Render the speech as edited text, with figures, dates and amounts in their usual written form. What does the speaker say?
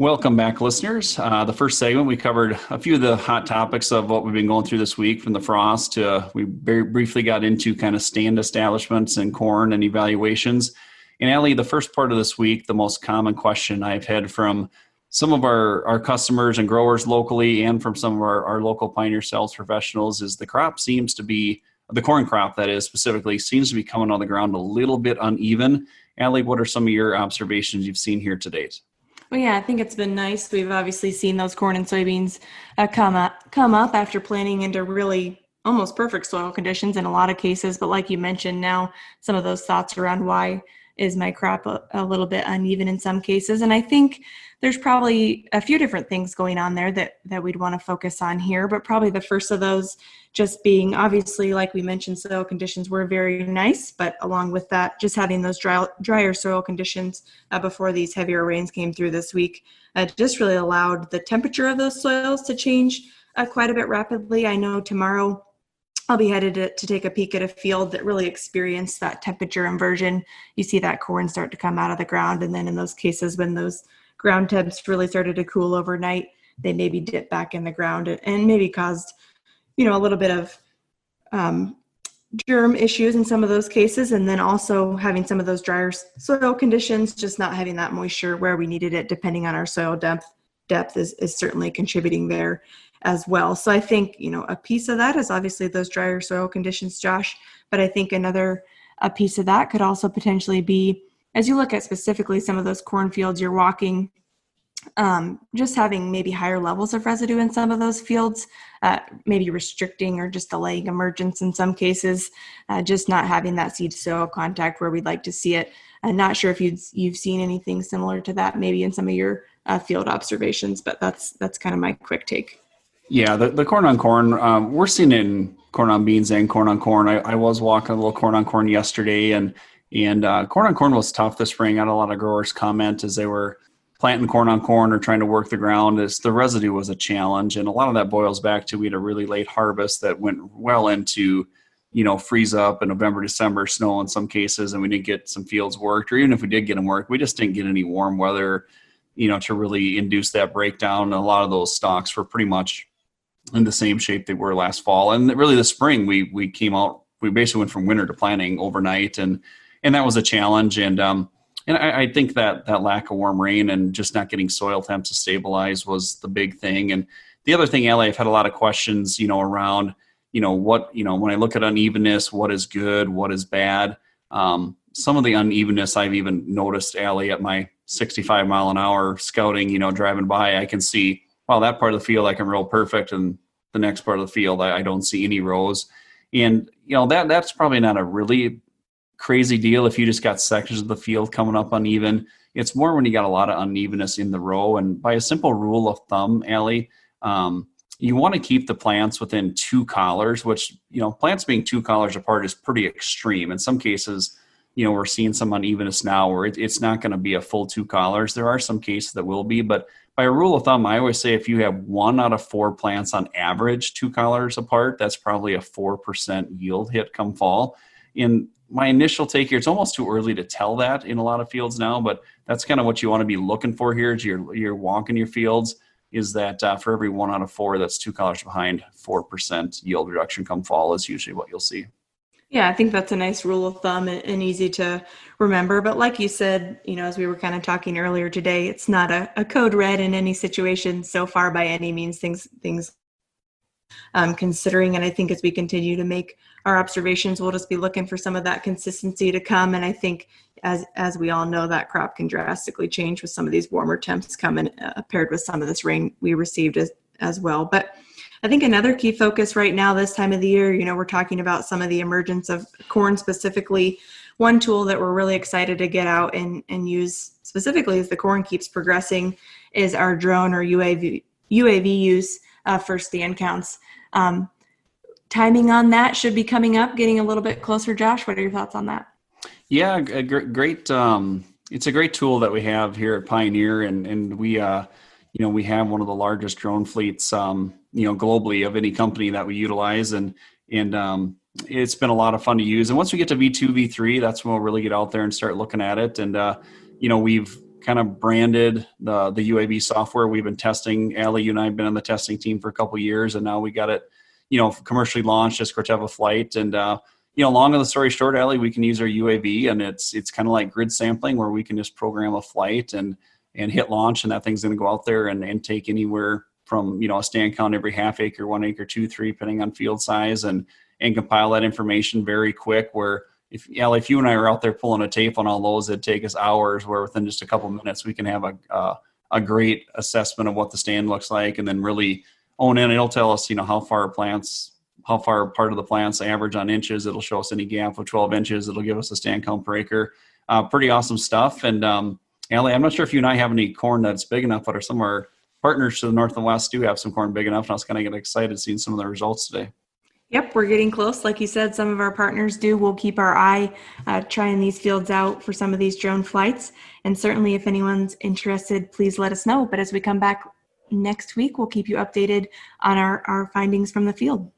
Welcome back, listeners. The first segment, we covered a few of the hot topics of what we've been going through this week, from the frost to we very briefly got into kind of stand establishments and corn and evaluations. And Allie, the first part of this week, the most common question I've had from some of our customers and growers locally and from some of our local Pioneer sales professionals is the corn crop, that is specifically, seems to be coming on the ground a little bit uneven. Allie, what are some of your observations you've seen here to date? Well, yeah, I think it's been nice. We've obviously seen those corn and soybeans come up after planting into really almost perfect soil conditions in a lot of cases. But like you mentioned, now some of those thoughts around why is my crop a little bit uneven in some cases. And I think there's probably a few different things going on there that we'd want to focus on here. But probably the first of those just being, obviously, like we mentioned, soil conditions were very nice. But along with that, just having those drier soil conditions before these heavier rains came through this week just really allowed the temperature of those soils to change quite a bit rapidly. I know tomorrow I'll be headed to take a peek at a field that really experienced that temperature inversion. You see that corn start to come out of the ground. And then in those cases, when those ground temps really started to cool overnight, they maybe dipped back in the ground and maybe caused, a little bit of germ issues in some of those cases. And then also having some of those drier soil conditions, just not having that moisture where we needed it, depending on our soil depth is certainly contributing there as well. So I think, a piece of that is obviously those drier soil conditions, Josh, but I think a piece of that could also potentially be, as you look at specifically some of those cornfields you're walking, just having maybe higher levels of residue in some of those fields, maybe restricting or just delaying emergence in some cases, just not having that seed soil contact where we'd like to see it. I'm not sure if you've seen anything similar to that maybe in some of your field observations, but that's kind of my quick take. Yeah, the corn on corn, we're seeing it in corn on beans and corn on corn. I was walking a little corn on corn yesterday, and corn on corn was tough this spring. I had a lot of growers comment as they were planting corn on corn or trying to work the ground. As the residue was a challenge, and a lot of that boils back to we had a really late harvest that went well into freeze up in November, December, snow in some cases, and we didn't get some fields worked, or even if we did get them worked, we just didn't get any warm weather to really induce that breakdown. And a lot of those stalks were pretty much in the same shape they were last fall. And really this spring, we came out, we basically went from winter to planting overnight, and that was a challenge. And I think that lack of warm rain and just not getting soil temps to stabilize was the big thing. And the other thing, Allie, I've had a lot of questions, around, what, when I look at unevenness, what is good, what is bad. Some of the unevenness I've even noticed, Allie, at my 65 mile an hour scouting, driving by, I can see, wow, that part of the field I can row perfect, and the next part of the field I don't see any rows. And that's probably not a really crazy deal if you just got sections of the field coming up uneven. It's more when you got a lot of unevenness in the row. And by a simple rule of thumb, Allie, you want to keep the plants within 2 collars, which plants being 2 collars apart is pretty extreme. In some cases, we're seeing some unevenness now where it's not going to be a full 2 collars. There are some cases that will be, but by a rule of thumb, I always say if you have 1 out of 4 plants on average 2 collars apart, that's probably a 4% yield hit come fall. In my initial take here, it's almost too early to tell that in a lot of fields now, but that's kind of what you want to be looking for here as you're walking your fields, is that for every 1 out of 4 that's 2 collars behind, 4% yield reduction come fall is usually what you'll see. Yeah, I think that's a nice rule of thumb and easy to remember. But like you said, as we were kind of talking earlier today, it's not a code red in any situation so far by any means. Things considering, and I think as we continue to make our observations, we'll just be looking for some of that consistency to come. And I think as we all know, that crop can drastically change with some of these warmer temps coming paired with some of this rain we received as well. But I think another key focus right now this time of the year, we're talking about some of the emergence of corn specifically. One tool that we're really excited to get out and use specifically as the corn keeps progressing is our drone or UAV use for stand counts. Timing on that should be coming up, getting a little bit closer. Josh, what are your thoughts on that? Yeah, great. It's a great tool that we have here at Pioneer, and we we have one of the largest drone fleets, globally of any company that we utilize, and it's been a lot of fun to use. And once we get to V2, V3, that's when we'll really get out there and start looking at it. And we've kind of branded the UAV software. We've been testing. Allie, you and I have been on the testing team for a couple of years, and now we got it, commercially launched as Corteva Flight. And long of the story short, Allie, we can use our UAV, and it's kind of like grid sampling where we can just program a flight and hit launch, and that thing's going to go out there and take anywhere from a stand count every half acre, 1 acre, 2, 3, depending on field size, and compile that information very quick. Where if you and I are out there pulling a tape on all those, it'd take us hours. Where within just a couple of minutes, we can have a great assessment of what the stand looks like, and then really own in. It'll tell us, how far part of the plants average on inches. It'll show us any gap of 12 inches. It'll give us a stand count per acre. Pretty awesome stuff. And Allie, I'm not sure if you and I have any corn that's big enough, but some of our partners to the north and west do have some corn big enough. And I was kind of getting excited seeing some of the results today. Yep, we're getting close. Like you said, some of our partners do. We'll keep our eye trying these fields out for some of these drone flights. And certainly if anyone's interested, please let us know. But as we come back next week, we'll keep you updated on our findings from the field.